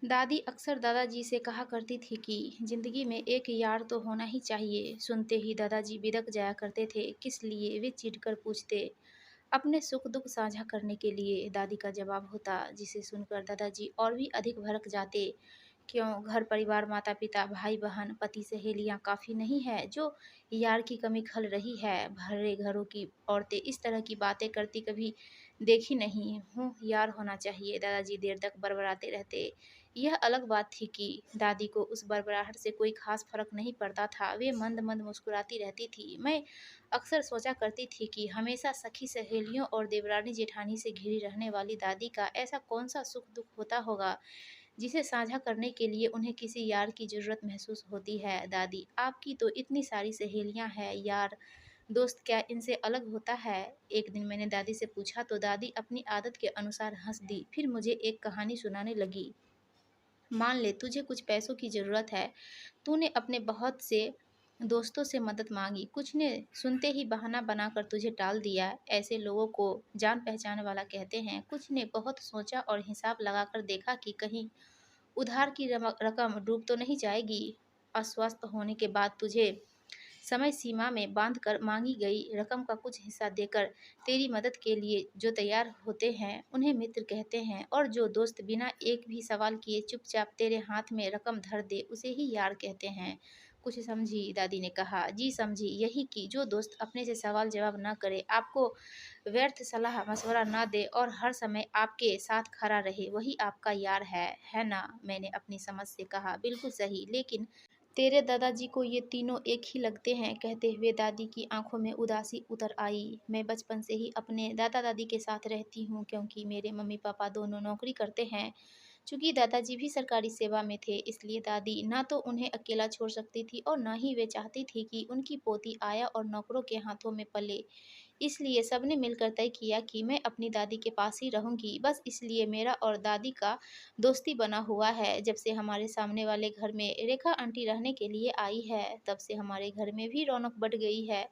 दादी अक्सर दादाजी से कहा करती थी कि जिंदगी में एक यार तो होना ही चाहिए। सुनते ही दादाजी बिदक जाया करते थे। किस लिए, वे चिढ़कर पूछते। अपने सुख दुख साझा करने के लिए, दादी का जवाब होता, जिसे सुनकर दादाजी और भी अधिक भड़क जाते। क्यों, घर परिवार, माता पिता, भाई बहन, पति, सहेलियां काफ़ी नहीं है जो यार की कमी खल रही है। भरे घरों की औरतें इस तरह की बातें करती कभी देखी नहीं हूँ। यार होना चाहिए, दादाजी देर तक बड़बड़ाते रहते। यह अलग बात थी कि दादी को उस बड़बड़ाहट से कोई खास फर्क नहीं पड़ता था। वे मंद मंद मुस्कुराती रहती थी। मैं अक्सर सोचा करती थी कि हमेशा सखी सहेलियों और देवरानी जेठानी से घिरी रहने वाली दादी का ऐसा कौन सा सुख दुख होता होगा जिसे साझा करने के लिए उन्हें किसी यार की ज़रूरत महसूस होती है। दादी, आपकी तो इतनी सारी सहेलियां हैं, यार दोस्त क्या इनसे अलग होता है? एक दिन मैंने दादी से पूछा तो दादी अपनी आदत के अनुसार हंस दी। फिर मुझे एक कहानी सुनाने लगी। मान ले तुझे कुछ पैसों की ज़रूरत है। तूने अपने बहुत से दोस्तों से मदद मांगी, कुछ ने सुनते ही बहाना बनाकर तुझे टाल दिया। ऐसे लोगों को जान पहचान वाला कहते हैं। कुछ ने बहुत सोचा और हिसाब लगाकर देखा कि कहीं उधार की रकम डूब तो नहीं जाएगी। अस्वस्थ होने के बाद तुझे समय सीमा में बांध कर मांगी गई रकम का कुछ हिस्सा देकर तेरी मदद के लिए जो तैयार होते हैं उन्हें मित्र कहते हैं, और जो दोस्त बिना एक भी सवाल किए चुपचाप तेरे हाथ में रकम धर दे उसे ही यार कहते हैं। कुछ समझी? दादी ने कहा। जी समझी, यही कि जो दोस्त अपने से सवाल जवाब ना करे, आपको व्यर्थ सलाह मशवरा ना दे और हर समय आपके साथ खड़ा रहे, वही आपका यार है ना? मैंने अपनी समझ से कहा। बिल्कुल सही, लेकिन तेरे दादाजी को ये तीनों एक ही लगते हैं। कहते हुए दादी की आंखों में उदासी उतर आई। मैं बचपन से ही अपने दादा दादी के साथ रहती हूँ क्योंकि मेरे मम्मी पापा दोनों नौकरी करते हैं। चूंकि दादाजी भी सरकारी सेवा में थे, इसलिए दादी ना तो उन्हें अकेला छोड़ सकती थी और न ही वे चाहती थी कि उनकी पोती आया और नौकरों के हाथों में पले। इसलिए सबने मिलकर तय किया कि मैं अपनी दादी के पास ही रहूंगी। बस इसलिए मेरा और दादी का दोस्ती बना हुआ है। जब से हमारे सामने वाले घर में रेखा आंटी रहने के लिए आई है, तब से हमारे घर में भी रौनक बढ़ गई है।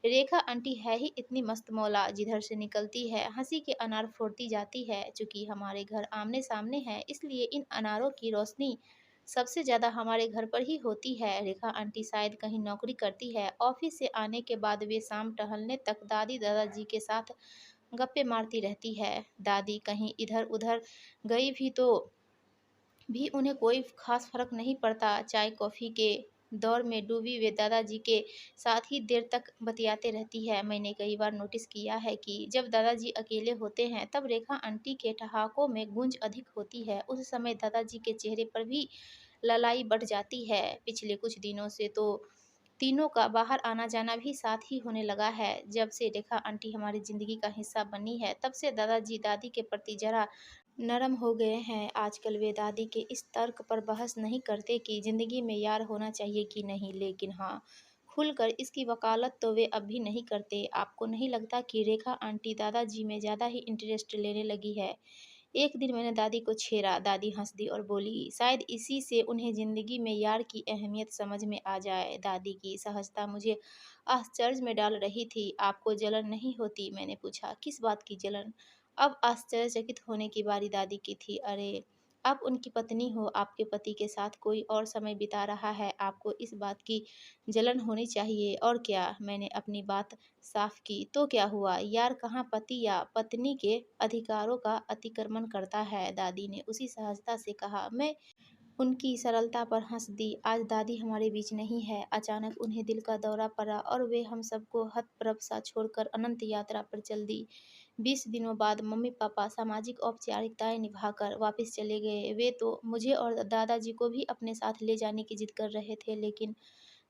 रेखा आंटी है ही इतनी मस्त मौला, जिधर से निकलती है हंसी के अनार फोड़ती जाती है। चूंकि हमारे घर आमने सामने है, इसलिए इन अनारों की रोशनी सबसे ज़्यादा हमारे घर पर ही होती है। रेखा आंटी शायद कहीं नौकरी करती है। ऑफिस से आने के बाद वे शाम टहलने तक दादी दादाजी के साथ गप्पे मारती रहती है। दादी कहीं इधर उधर गई भी उन्हें कोई खास फर्क नहीं पड़ता। चाय कॉफ़ी के दौर में डूबी वे दादाजी के साथ ही देर तक बतियाते रहती है। मैंने कई बार नोटिस किया है कि जब दादाजी अकेले होते हैं तब रेखा आंटी के ठहाकों में गूंज अधिक होती है। उस समय दादाजी के चेहरे पर भी ललाई बढ़ जाती है। पिछले कुछ दिनों से तो तीनों का बाहर आना जाना भी साथ ही होने लगा है। जब से रेखा आंटी हमारी ज़िंदगी का हिस्सा बनी है, तब से दादाजी दादी के प्रति ज़रा नरम हो गए हैं। आजकल वे दादी के इस तर्क पर बहस नहीं करते कि ज़िंदगी में यार होना चाहिए कि नहीं, लेकिन हाँ, खुलकर इसकी वकालत तो वे अब भी नहीं करते। आपको नहीं लगता कि रेखा आंटी दादाजी में ज़्यादा ही इंटरेस्ट लेने लगी है? एक दिन मैंने दादी को छेड़ा। दादी हंस दी और बोली, शायद इसी से उन्हें ज़िंदगी में यार की अहमियत समझ में आ जाए। दादी की सहजता मुझे आश्चर्य में डाल रही थी। आपको जलन नहीं होती? मैंने पूछा। किस बात की जलन? अब आश्चर्यचकित होने की बारी दादी की थी। अरे, आप उनकी पत्नी हो, आपके पति के साथ कोई और समय बिता रहा है, आपको इस बात की जलन होनी चाहिए। और क्या? मैंने अपनी बात साफ की। तो क्या हुआ? यार कहाँ पति या पत्नी के अधिकारों का अतिक्रमण करता है? दादी ने उसी सहजता से कहा। मैं उनकी सरलता पर हंस दी। आज दादी हमारे बीच नहीं है। अचानक उन्हें दिल का दौरा पड़ा और वे हम सबको हतप्रभ सा छोड़कर अनंत यात्रा पर चल दी। 20 दिनों बाद मम्मी पापा सामाजिक औपचारिकताएं निभाकर वापस चले गए। वे तो मुझे और दादाजी को भी अपने साथ ले जाने की जिद कर रहे थे, लेकिन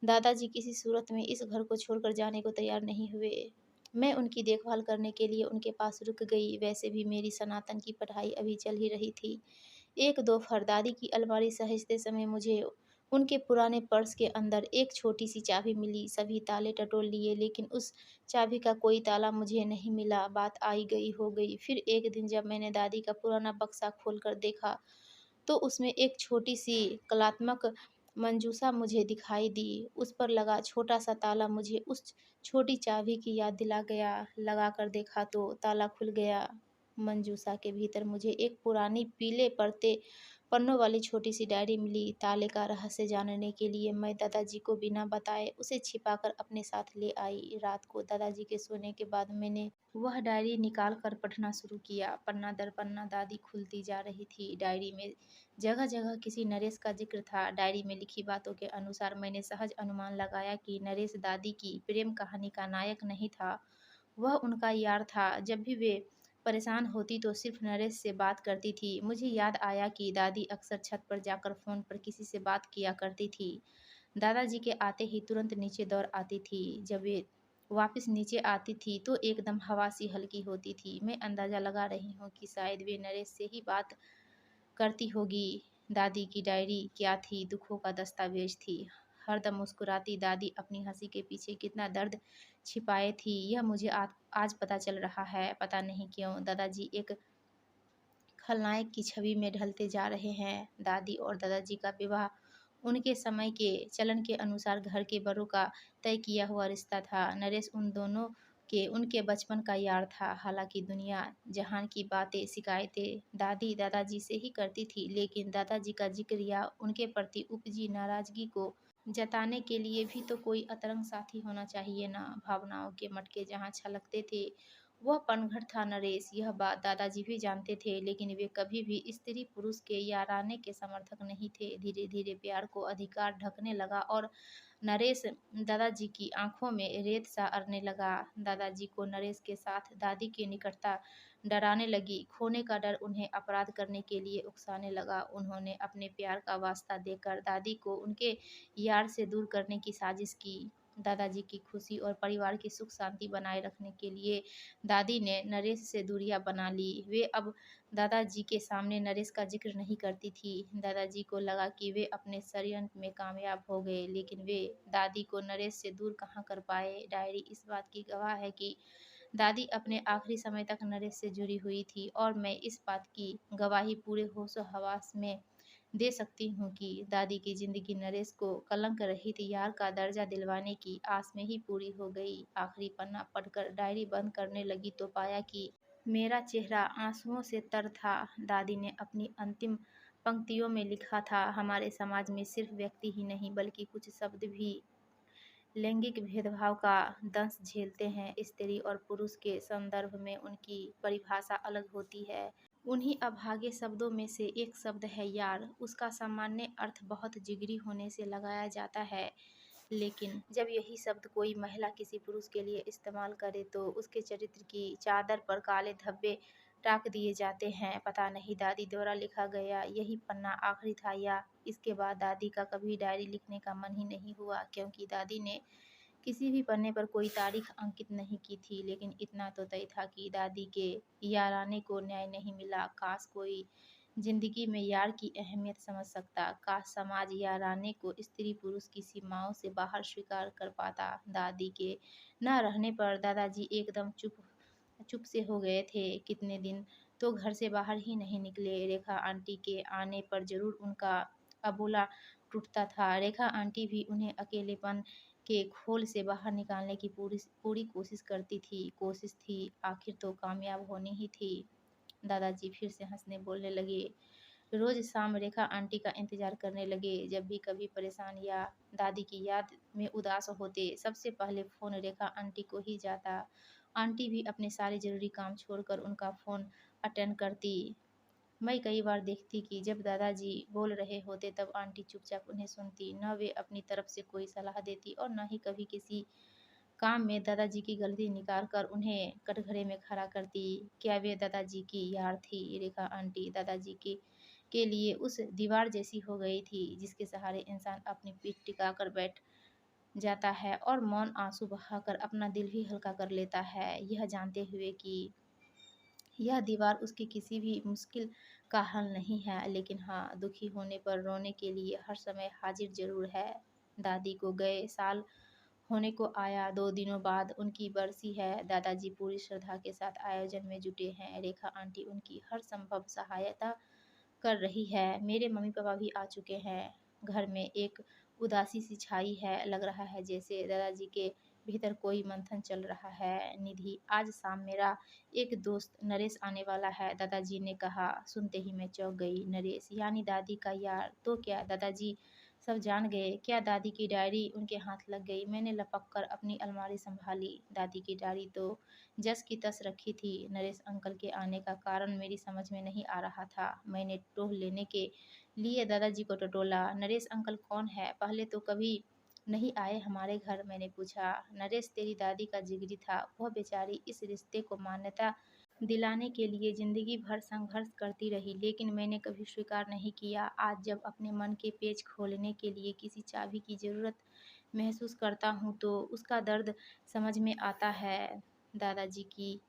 दादाजी किसी सूरत में इस घर को छोड़कर जाने को तैयार नहीं हुए। मैं उनकी देखभाल करने के लिए उनके पास रुक गई। वैसे भी मेरी सनातन की पढ़ाई अभी चल ही रही थी। एक दोपहर दादी की अलमारी सहेजते समय मुझे उनके पुराने पर्स के अंदर एक छोटी सी चाबी मिली। सभी ताले टटोल लिए, लेकिन उस चाबी का कोई ताला मुझे नहीं मिला। बात आई गई हो गई। फिर एक दिन जब मैंने दादी का पुराना बक्सा खोलकर देखा तो उसमें एक छोटी सी कलात्मक मंजूषा मुझे दिखाई दी। उस पर लगा छोटा सा ताला मुझे उस छोटी चाबी की याद दिला गया। लगा कर देखा तो ताला खुल गया। मंजूषा के भीतर मुझे एक पुरानी पीले पड़ते पन्नों वाली छोटी सी डायरी मिली। ताले का रहस्य जानने के लिए मैं दादाजी को बिना बताए उसे छिपाकर अपने साथ ले आई। रात को दादाजी के सोने के बाद मैंने वह डायरी निकाल कर पढ़ना शुरू किया। पन्ना दर पन्ना दादी खुलती जा रही थी। डायरी में जगह जगह किसी नरेश का जिक्र था। डायरी में लिखी बातों के अनुसार मैंने सहज अनुमान लगाया कि नरेश दादी की प्रेम कहानी का नायक नहीं था, वह उनका यार था। जब भी वे परेशान होती तो सिर्फ नरेश से बात करती थी। मुझे याद आया कि दादी अक्सर छत पर जाकर फ़ोन पर किसी से बात किया करती थी। दादाजी के आते ही तुरंत नीचे दौड़ आती थी। जब वे वापस नीचे आती थी तो एकदम हवा सी हल्की होती थी। मैं अंदाज़ा लगा रही हूँ कि शायद वे नरेश से ही बात करती होगी। दादी की डायरी क्या थी? दुखों का दस्तावेज थी। हरदम मुस्कुराती दादी अपनी हंसी के पीछे कितना दर्द छिपाए थी, यह मुझे आज पता चल रहा है। पता नहीं क्यों दादाजी एक खलनायक की छवि में ढलते जा रहे हैं। दादी और दादाजी का विवाह उनके समय के चलन के अनुसार घर के बड़ों का तय किया हुआ रिश्ता था। नरेश उन दोनों के उनके बचपन का यार था। हालांकि दुनिया जहान की बातें शिकायतें दादी दादाजी से ही करती थी, लेकिन दादाजी का जिक्र या उनके प्रति उपजी नाराजगी को जताने के लिए भी तो कोई अतरंग साथी होना चाहिए ना। भावनाओं के मटके जहाँ छलकते थे वह पनघट था नरेश। यह बात दादाजी भी जानते थे, लेकिन वे कभी भी स्त्री पुरुष के याराने के समर्थक नहीं थे। धीरे धीरे प्यार को अधिकार ढकने लगा और नरेश दादाजी की आंखों में रेत सा अरने लगा। दादाजी को नरेश के साथ दादी की निकटता डराने लगी। खोने का डर उन्हें अपराध करने के लिए उकसाने लगा। उन्होंने अपने प्यार का वास्ता देकर दादी को उनके यार से दूर करने की साजिश की। दादाजी की खुशी और परिवार की सुख शांति बनाए रखने के लिए दादी ने नरेश से दूरियां बना ली। वे अब दादाजी के सामने नरेश का जिक्र नहीं करती थी। दादाजी को लगा कि वे अपने षड्यंत्र में कामयाब हो गए, लेकिन वे दादी को नरेश से दूर कहाँ कर पाए। डायरी इस बात की गवाह है कि दादी अपने आखिरी समय तक नरेश से जुड़ी हुई थी, और मैं इस बात की गवाही पूरे होशो हवास में दे सकती हूँ कि दादी की जिंदगी नरेश को कलंक रहित यार का दर्जा दिलवाने की आस में ही पूरी हो गई। आखिरी पन्ना पढ़कर डायरी बंद करने लगी तो पाया कि मेरा चेहरा आंसुओं से तर था। दादी ने अपनी अंतिम पंक्तियों में लिखा था, हमारे समाज में सिर्फ व्यक्ति ही नहीं बल्कि कुछ शब्द भी लैंगिक भेदभाव का दंश झेलते हैं। स्त्री और पुरुष के संदर्भ में उनकी परिभाषा अलग होती है। उन्हीं अभागे शब्दों में से एक शब्द है यार। उसका सामान्य अर्थ बहुत जिगरी होने से लगाया जाता है, लेकिन जब यही शब्द कोई महिला किसी पुरुष के लिए इस्तेमाल करे तो उसके चरित्र की चादर पर काले धब्बे टाक दिए जाते हैं। पता नहीं दादी द्वारा लिखा गया यही पन्ना आखिरी था, या इसके बाद दादी का कभी डायरी लिखने का मन ही नहीं हुआ, क्योंकि दादी ने किसी भी पन्ने पर कोई तारीख अंकित नहीं की थी। लेकिन इतना तो तय था कि दादी के याराने को न्याय नहीं मिला। काश कोई जिंदगी में यार की अहमियत समझ सकता। काश समाज याराने को स्त्री पुरुष की सीमाओं से बाहर स्वीकार कर पाता। दादी के न रहने पर दादाजी एकदम चुप चुप से हो गए थे। कितने दिन तो घर से बाहर ही नहीं निकले। रेखा आंटी के आने पर जरूर उनका अबोला टूटता था। रेखा आंटी भी उन्हें अकेलेपन के खोल से बाहर निकालने की पूरी पूरी कोशिश करती थी। कोशिश थी, आखिर तो कामयाब होनी ही थी। दादाजी फिर से हंसने बोलने लगे। रोज शाम रेखा आंटी का इंतजार करने लगे। जब भी कभी परेशान या दादी की याद में उदास होते, सबसे पहले फ़ोन रेखा आंटी को ही जाता। आंटी भी अपने सारे ज़रूरी काम छोड़कर उनका फ़ोन अटेंड करती। मैं कई बार देखती कि जब दादाजी बोल रहे होते तब आंटी चुपचाप उन्हें सुनती। न वे अपनी तरफ से कोई सलाह देती और न ही कभी किसी काम में दादाजी की गलती निकाल कर उन्हें कटघरे में खड़ा करती। क्या वे दादाजी की यार थी? रेखा आंटी दादाजी के लिए उस दीवार जैसी हो गई थी जिसके सहारे इंसान अपनी पीठ टिका कर बैठ जाता है और मौन आंसू बहाकर अपना दिल भी हल्का कर लेता है, यह जानते हुए कि यह दीवार उसकी किसी भी मुश्किल का हल नहीं है, लेकिन हाँ, दुखी होने पर रोने के लिए हर समय हाजिर जरूर है। दादी को गए साल होने को आया। 2 दिनों बाद उनकी बरसी है। दादाजी पूरी श्रद्धा के साथ आयोजन में जुटे हैं। रेखा आंटी उनकी हर संभव सहायता कर रही है। मेरे मम्मी पापा भी आ चुके हैं। घर में एक उदासी सी छाई है। लग रहा है जैसे दादाजी के भीतर कोई मंथन चल रहा है। निधि, आज शाम मेरा एक दोस्त नरेश आने वाला है, दादाजी ने कहा। सुनते ही मैं चौंक गई। नरेश यानी दादी का यार? तो क्या दादाजी सब जान गए? क्या दादी की डायरी उनके हाथ लग गई? मैंने लपक कर अपनी अलमारी संभाली। दादी की डायरी तो जस की तस रखी थी। नरेश अंकल के आने का कारण मेरी समझ में नहीं आ रहा था। मैंने टोह लेने के लिए दादाजी को टटोला। नरेश अंकल कौन है? पहले तो कभी नहीं आए हमारे घर, मैंने पूछा। नरेश तेरी दादी का जिगरी था। वह बेचारी इस रिश्ते को मान्यता दिलाने के लिए जिंदगी भर संघर्ष करती रही, लेकिन मैंने कभी स्वीकार नहीं किया। आज जब अपने मन के पेच खोलने के लिए किसी चाबी की ज़रूरत महसूस करता हूँ तो उसका दर्द समझ में आता है। दादाजी की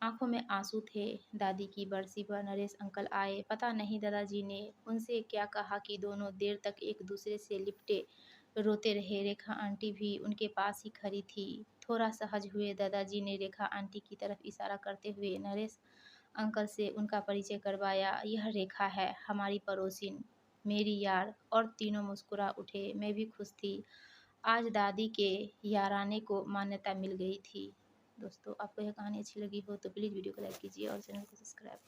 आंखों में आंसू थे। दादी की बरसी पर नरेश अंकल आए। पता नहीं दादाजी ने उनसे क्या कहा कि दोनों देर तक एक दूसरे से लिपटे रोते रहे। रेखा आंटी भी उनके पास ही खड़ी थी। थोड़ा सहज हुए दादाजी ने रेखा आंटी की तरफ इशारा करते हुए नरेश अंकल से उनका परिचय करवाया। यह रेखा है, हमारी पड़ोसिन, मेरी यार। और तीनों मुस्कुरा उठे। मैं भी खुश थी। आज दादी के याराने को मान्यता मिल गई थी। दोस्तों, आपको यह कहानी अच्छी लगी हो तो प्लीज़ वीडियो को लाइक कीजिए और चैनल को सब्सक्राइब